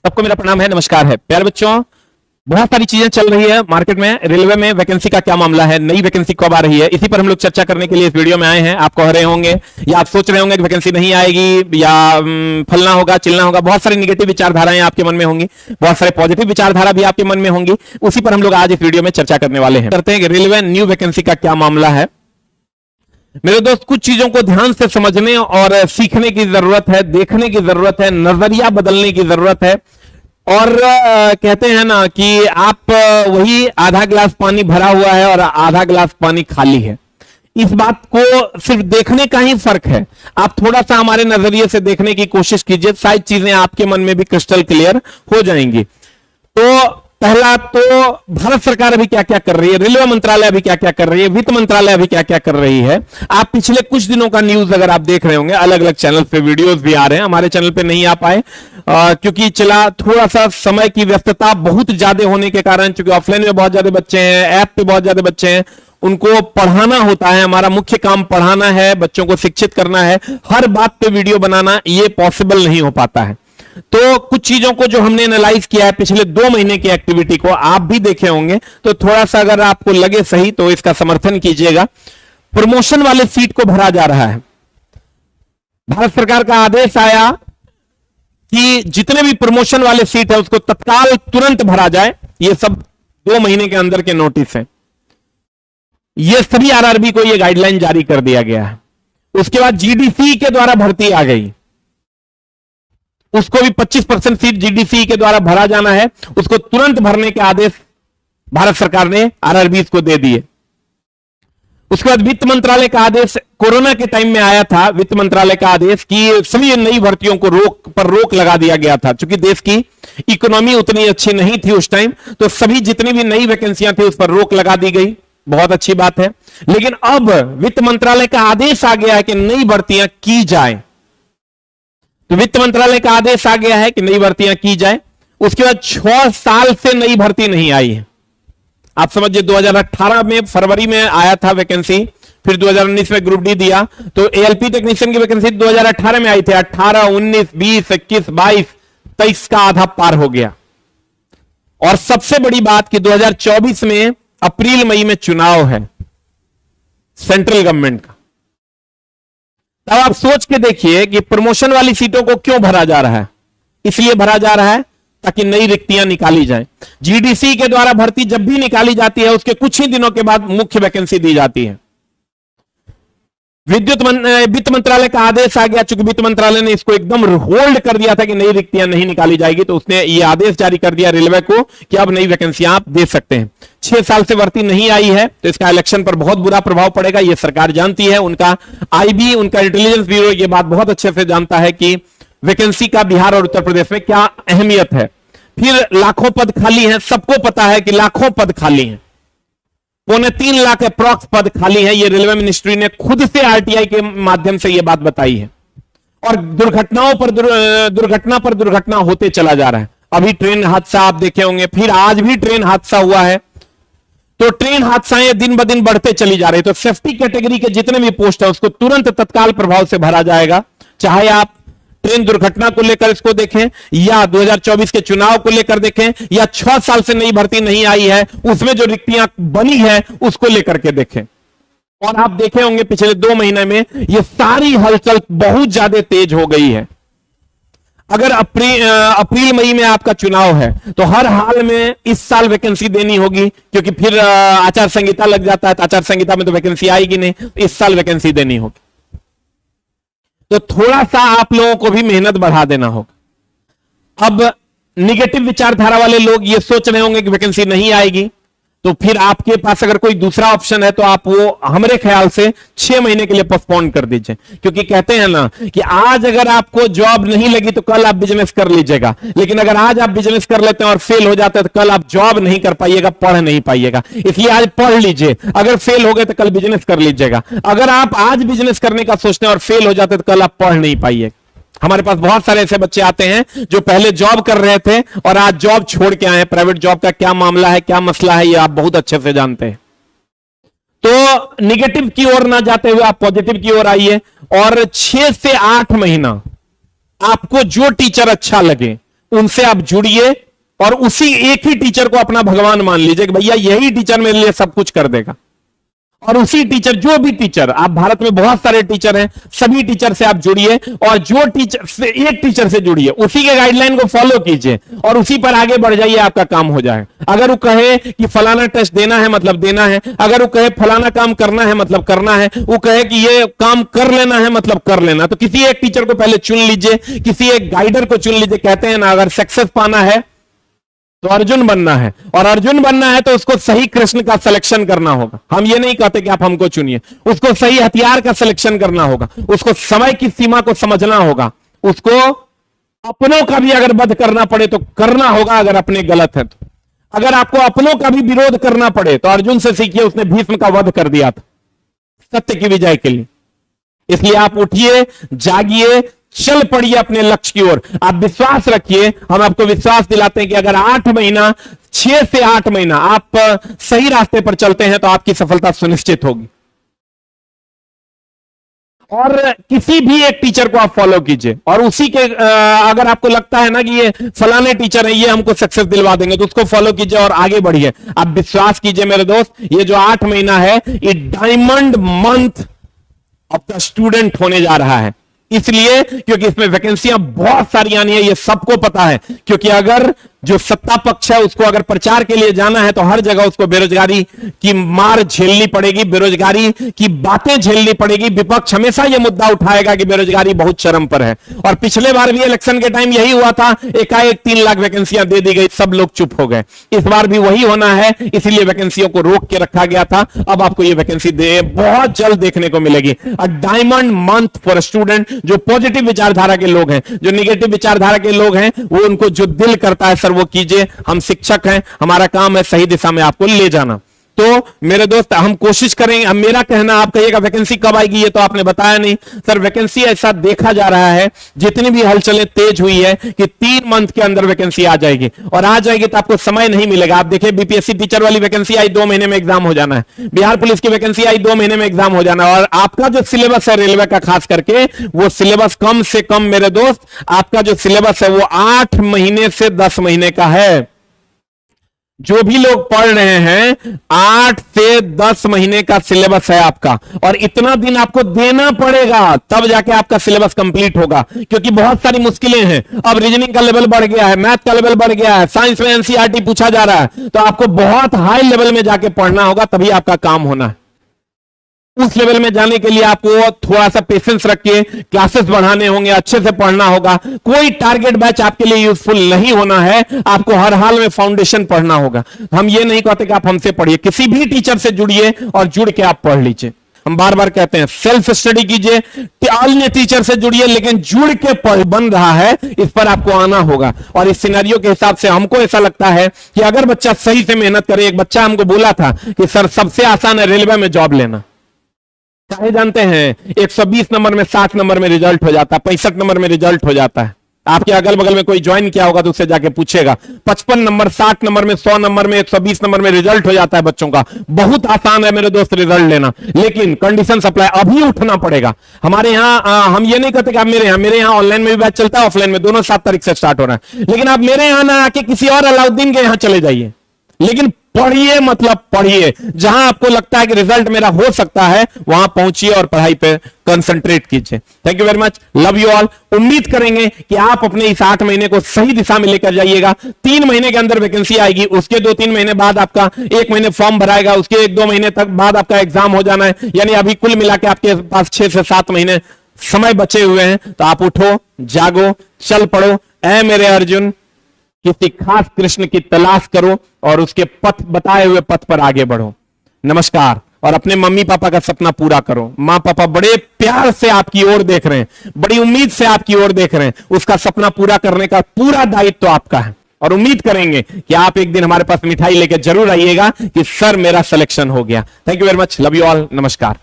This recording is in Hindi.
सबको मेरा प्रणाम है, नमस्कार है प्यारे बच्चों। बहुत सारी चीजें चल रही है मार्केट में। रेलवे में वैकेंसी का क्या मामला है, नई वैकेंसी कब आ रही है, इसी पर हम लोग चर्चा करने के लिए इस वीडियो में आए हैं। आप कह रहे होंगे या आप सोच रहे होंगे कि वैकेंसी नहीं आएगी या फलना होगा चिलना होगा। बहुत सारी निगेटिव विचारधाराएं आपके मन में होंगी, बहुत सारे पॉजिटिव विचारधारा भी आपके मन में होंगी। उसी पर हम लोग आज इस वीडियो में चर्चा करने वाले हैं। करते हैं कि रेलवे न्यू वैकेंसी का क्या मामला है। मेरे दोस्त, कुछ चीजों को ध्यान से समझने और सीखने की जरूरत है, देखने की जरूरत है, नजरिया बदलने की जरूरत है। और कहते हैं ना कि आप वही आधा गिलास पानी भरा हुआ है और आधा गिलास पानी खाली है। इस बात को सिर्फ देखने का ही फर्क है। आप थोड़ा सा हमारे नजरिए से देखने की कोशिश कीजिए, शायद चीजें आपके मन में भी क्रिस्टल क्लियर हो जाएंगी। तो पहला तो भारत सरकार अभी क्या क्या कर रही है, रेलवे मंत्रालय अभी क्या क्या कर रही है, वित्त मंत्रालय अभी क्या क्या कर रही है। आप पिछले कुछ दिनों का न्यूज अगर आप देख रहे होंगे, अलग अलग चैनल पे वीडियोस भी आ रहे हैं। हमारे चैनल पे नहीं आ पाए क्योंकि चला थोड़ा सा समय की व्यस्तता बहुत ज्यादा होने के कारण, क्योंकि ऑफलाइन में बहुत ज्यादा बच्चे हैं, ऐप पे बहुत ज्यादा बच्चे हैं, उनको पढ़ाना होता है। हमारा मुख्य काम पढ़ाना है, बच्चों को शिक्षित करना है। हर बात पे वीडियो बनाना ये पॉसिबल नहीं हो पाता है। तो कुछ चीजों को जो हमने एनालाइज किया है पिछले 2 महीने की एक्टिविटी को, आप भी देखे होंगे, तो थोड़ा सा अगर आपको लगे सही तो इसका समर्थन कीजिएगा। प्रमोशन वाले सीट को भरा जा रहा है। भारत सरकार का आदेश आया कि जितने भी प्रमोशन वाले सीट है उसको तत्काल तुरंत भरा जाए। ये सब 2 महीने के अंदर के नोटिस है। ये सभी आरआरबी को ये गाइडलाइन जारी कर दिया गया है। उसके बाद जीडीसी के द्वारा भर्ती आ गई, उसको भी 25% सीट जीडीसी के द्वारा भरा जाना है। उसको तुरंत भरने के आदेश भारत सरकार ने आरआरबी को दे दिए। उसके बाद वित्त मंत्रालय का आदेश कोरोना के टाइम में आया था। वित्त मंत्रालय का आदेश कि सभी नई भर्तियों को रोक लगा दिया गया था, क्योंकि देश की इकोनॉमी उतनी अच्छी नहीं थी उस टाइम। तो सभी जितनी भी नई वैकेंसियां थी उस पर रोक लगा दी गई। बहुत अच्छी बात है। लेकिन अब वित्त मंत्रालय का आदेश आ गया है कि नई भर्तियां की जाए। तो वित्त मंत्रालय का आदेश आ गया है कि नई भर्तियां की जाए। उसके बाद 6 साल से नई भर्ती नहीं आई है। आप समझिए 2018 में फरवरी में आया था वैकेंसी, फिर 2019 में ग्रुप डी दिया। तो एएलपी टेक्नीशियन की वैकेंसी 2018 में आई थी। 18, 19, 20, 21, 22, 23 का आधा पार हो गया। और सबसे बड़ी बात कि 2024 में अप्रैल मई में चुनाव है सेंट्रल गवर्नमेंट का। तब आप सोच के देखिए कि प्रमोशन वाली सीटों को क्यों भरा जा रहा है। इसलिए भरा जा रहा है ताकि नई रिक्तियां निकाली जाएं। जीडीसी के द्वारा भर्ती जब भी निकाली जाती है उसके कुछ ही दिनों के बाद मुख्य वैकेंसी दी जाती है। वित्त मंत्रालय का आदेश आ गया, चूंकि वित्त मंत्रालय ने इसको एकदम होल्ड कर दिया था कि नई रिक्तियां नहीं निकाली जाएगी, तो उसने ये आदेश जारी कर दिया रेलवे को कि अब नई वैकेंसियां आप दे सकते हैं। 6 साल से भर्ती नहीं आई है तो इसका इलेक्शन पर बहुत बुरा प्रभाव पड़ेगा। ये सरकार जानती है। उनका आईबी, उनका इंटेलिजेंस ब्यूरो ये बात बहुत अच्छे से जानता है कि वैकेंसी का बिहार और उत्तर प्रदेश में क्या अहमियत है। फिर लाखों पद खाली हैं, सबको पता है कि लाखों पद खाली हैं। 3.25 लाख अप्रॉक्स पद खाली है। ये रेलवे मिनिस्ट्री ने खुद से आरटीआई के माध्यम से ये बात बताई है। और दुर्घटना पर दुर्घटना होते चला जा रहा है। अभी ट्रेन हादसा आप देखे होंगे, फिर आज भी ट्रेन हादसा हुआ है। तो ट्रेन हादसाएं दिन ब दिन बढ़ते चली जा रही है। तो सेफ्टी कैटेगरी के जितने भी पोस्ट है उसको तुरंत तत्काल प्रभाव से भरा जाएगा। चाहे आप ट्रेन दुर्घटना को लेकर इसको देखें, या 2024 के चुनाव को लेकर देखें, या 6 साल से नई भर्ती नहीं आई है उसमें जो रिक्तियां बनी है उसको लेकर के देखें। और आप देखे होंगे पिछले 2 महीने में ये सारी हलचल बहुत ज्यादा तेज हो गई है। अगर अप्रैल मई में आपका चुनाव है तो हर हाल में इस साल वैकेंसी देनी होगी, क्योंकि फिर आचार संहिता लग जाता है। तो आचार संहिता में तो वैकेंसी आएगी नहीं, तो इस साल वैकेंसी देनी होगी। तो थोड़ा सा आप लोगों को भी मेहनत बढ़ा देना होगा। अब निगेटिव विचारधारा वाले लोग ये सोच रहे होंगे कि वैकेंसी नहीं आएगी, तो फिर आपके पास अगर कोई दूसरा ऑप्शन है तो आप वो हमारे ख्याल से 6 महीने के लिए पोस्टपोन कर दीजिए। क्योंकि कहते हैं ना कि आज अगर आपको जॉब नहीं लगी तो कल आप बिजनेस कर लीजिएगा, लेकिन अगर आज आप बिजनेस कर लेते हैं और फेल हो जाते हैं तो कल आप जॉब नहीं कर पाइएगा, पढ़ नहीं पाइएगा। इसलिए आज पढ़ लीजिए, अगर फेल हो गए तो कल बिजनेस कर लीजिएगा। अगर आप आज बिजनेस करने का सोचते हैं और फेल हो जाते तो कल आप पढ़ नहीं पाइएगा। हमारे पास बहुत सारे ऐसे बच्चे आते हैं जो पहले जॉब कर रहे थे और आज जॉब छोड़ के आए हैं। प्राइवेट जॉब का क्या मामला है, क्या मसला है, ये आप बहुत अच्छे से जानते हैं। तो निगेटिव की ओर ना जाते हुए आप पॉजिटिव की ओर आइए। और 6 से 8 महीना आपको जो टीचर अच्छा लगे उनसे आप जुड़िए और उसी एक ही टीचर को अपना भगवान मान लीजिए कि भैया यही टीचर मेरे लिए सब कुछ कर देगा। और उसी टीचर, जो भी टीचर, आप भारत में बहुत सारे टीचर हैं, सभी टीचर से आप जुड़िए और जो टीचर से, एक टीचर से जुड़िए, उसी के गाइडलाइन को फॉलो कीजिए और उसी पर आगे बढ़ जाइए, आपका काम हो जाएगा। अगर वो कहे कि फलाना टेस्ट देना है मतलब देना है, अगर वो कहे फलाना काम करना है मतलब करना है, वो कहे कि ये काम कर लेना है मतलब कर लेना। तो किसी एक टीचर को पहले चुन लीजिए, किसी एक गाइडर को चुन लीजिए। कहते हैं ना, अगर सक्सेस पाना है तो अर्जुन बनना है, और अर्जुन बनना है तो उसको सही कृष्ण का सिलेक्शन करना होगा। हम ये नहीं कहते कि आप हमको चुनिए, उसको सही हथियार का सिलेक्शन करना होगा, उसको समय की सीमा को समझना होगा, उसको अपनों का भी अगर वध करना पड़े तो करना होगा, अगर अपने गलत है तो। अगर आपको अपनों का भी विरोध करना पड़े तो अर्जुन से सीखिए, उसने भीष्म का वध कर दिया था सत्य की विजय के लिए। इसलिए आप उठिए, जागिए, चल पड़िए अपने लक्ष्य की ओर। आप विश्वास रखिए, हम आपको विश्वास दिलाते हैं कि अगर 8 महीना, 6 से 8 महीना आप सही रास्ते पर चलते हैं तो आपकी सफलता सुनिश्चित होगी। और किसी भी एक टीचर को आप फॉलो कीजिए और उसी के अगर आपको लगता है ना कि ये फलाने टीचर है, ये हमको सक्सेस दिलवा देंगे, तो उसको फॉलो कीजिए और आगे बढ़िए। आप विश्वास कीजिए मेरे दोस्त, ये जो 8 महीना है, ये diamond month of the student होने जा रहा है। इसलिए क्योंकि इसमें वैकेंसियां बहुत सारी आनी है, ये सबको पता है। क्योंकि अगर जो सत्ता पक्ष है उसको अगर प्रचार के लिए जाना है तो हर जगह उसको बेरोजगारी की मार झेलनी पड़ेगी, बेरोजगारी की बातें झेलनी पड़ेगी। विपक्ष हमेशा यह मुद्दा उठाएगा कि बेरोजगारी बहुत चरम पर है। और पिछले बार भी इलेक्शन के टाइम यही हुआ था, एकाएक 3 लाख वैकेंसियां दे दी गई, सब लोग चुप हो गए। इस बार भी वही होना है, इसीलिए वैकेंसियों को रोक के रखा गया था। अब आपको यह वैकेंसी बहुत जल्द देखने को मिलेगी। A diamond month for student. जो पॉजिटिव विचारधारा के लोग हैं, जो निगेटिव विचारधारा के लोग हैं, वो उनको जो दिल करता है सर वो कीजिए। हम शिक्षक हैं, हमारा काम है सही दिशा में आपको ले जाना। तो मेरे दोस्त, हम कोशिश करेंगे। अब मेरा कहना, आप कहिएगा वैकेंसी कब आएगी, ये तो आपने बताया नहीं। सर वैकेंसी ऐसा देखा जा रहा है, जितनी भी हलचलें तेज हुई है कि 3 मंथ के अंदर वैकेंसी आ जाएगी। और आ जाएगी तो आपको समय नहीं मिलेगा। आप देखिए, बीपीएससी टीचर वाली वैकेंसी आई, 2 महीने में एग्जाम हो जाना है। बिहार पुलिस की वैकेंसी आई, 2 महीने में एग्जाम हो जाना है। और आपका जो सिलेबस है रेलवे का, खास करके वो सिलेबस कम से कम मेरे दोस्त, आपका जो सिलेबस है वो 8 महीने से 10 महीने का है। जो भी लोग पढ़ रहे हैं, 8 से 10 महीने का सिलेबस है आपका, और इतना दिन आपको देना पड़ेगा, तब जाके आपका सिलेबस कंप्लीट होगा। क्योंकि बहुत सारी मुश्किलें हैं। अब रीजनिंग का लेवल बढ़ गया है, मैथ का लेवल बढ़ गया है, साइंस में एनसीईआरटी पूछा जा रहा है, तो आपको बहुत हाई लेवल में जाके पढ़ना होगा, तभी आपका काम होना है। उस लेवल में जाने के लिए आपको थोड़ा सा पेशेंस रखिए, क्लासेस बढ़ाने होंगे, अच्छे से पढ़ना होगा। कोई टारगेट बैच आपके लिए यूजफुल नहीं होना है, आपको हर हाल में फाउंडेशन पढ़ना होगा। हम ये नहीं कहते कि आप हमसे पढ़िए, किसी भी टीचर से जुड़िए और जुड़ के आप पढ़ लीजिए। हम बार बार कहते हैं सेल्फ स्टडी कीजिए, अन्य टीचर से जुड़िए, लेकिन जुड़ के बन रहा है, इस पर आपको आना होगा। और इस सिनेरियो के हिसाब से हमको ऐसा लगता है कि अगर बच्चा सही से मेहनत करे, एक बच्चा हमको बोला था कि सर सबसे आसान है रेलवे में जॉब लेना। चाहे जानते हैं 120 नंबर में 60 नंबर में रिजल्ट हो जाता है, 65 नंबर में रिजल्ट हो जाता है। आपके अगल बगल में कोई ज्वाइन किया होगा तो उससे जाके पूछेगा, 55 नंबर, 60 नंबर में, 100 नंबर में, 120 नंबर में रिजल्ट हो जाता है बच्चों का। बहुत आसान है मेरे दोस्त रिजल्ट लेना, लेकिन कंडीशन अप्लाई, अभी उठना पड़ेगा। हमारे यहाँ हम ये नहीं कहते कि आप मेरे यहाँ ऑनलाइन में भी बैच चलता है, ऑफलाइन में, दोनों 7 तारीख से स्टार्ट हो रहा है। लेकिन आप मेरे यहाँ ना आके किसी और अलाउद्दीन के यहाँ चले जाइए, लेकिन पढ़िए, मतलब पढ़िए। जहां आपको लगता है कि रिजल्ट मेरा हो सकता है, वहां पहुंचिए और पढ़ाई पे कंसंट्रेट कीजिए। Thank you very much, love you all. उम्मीद करेंगे कि आप अपने इस 8 महीने को सही दिशा में लेकर जाइएगा। 3 महीने के अंदर वैकेंसी आएगी, उसके 2-3 महीने बाद आपका 1 महीने फॉर्म भराएगा, उसके 1-2 महीने तक बाद आपका एग्जाम हो जाना है। यानी अभी कुल मिला के आपके पास 6 से 7 महीने समय बचे हुए हैं। तो आप उठो, जागो, चल पड़ो। ऐ मेरे अर्जुन, किसी खास कृष्ण की तलाश करो और उसके पथ, बताए हुए पथ पर आगे बढ़ो। नमस्कार। और अपने मम्मी पापा का सपना पूरा करो। माँ पापा बड़े प्यार से आपकी ओर देख रहे हैं, बड़ी उम्मीद से आपकी ओर देख रहे हैं। उसका सपना पूरा करने का पूरा दायित्व तो आपका है, और उम्मीद करेंगे कि आप एक दिन हमारे पास मिठाई लेकर जरूर आइएगा कि सर मेरा सिलेक्शन हो गया। Thank you very much, love you all, नमस्कार।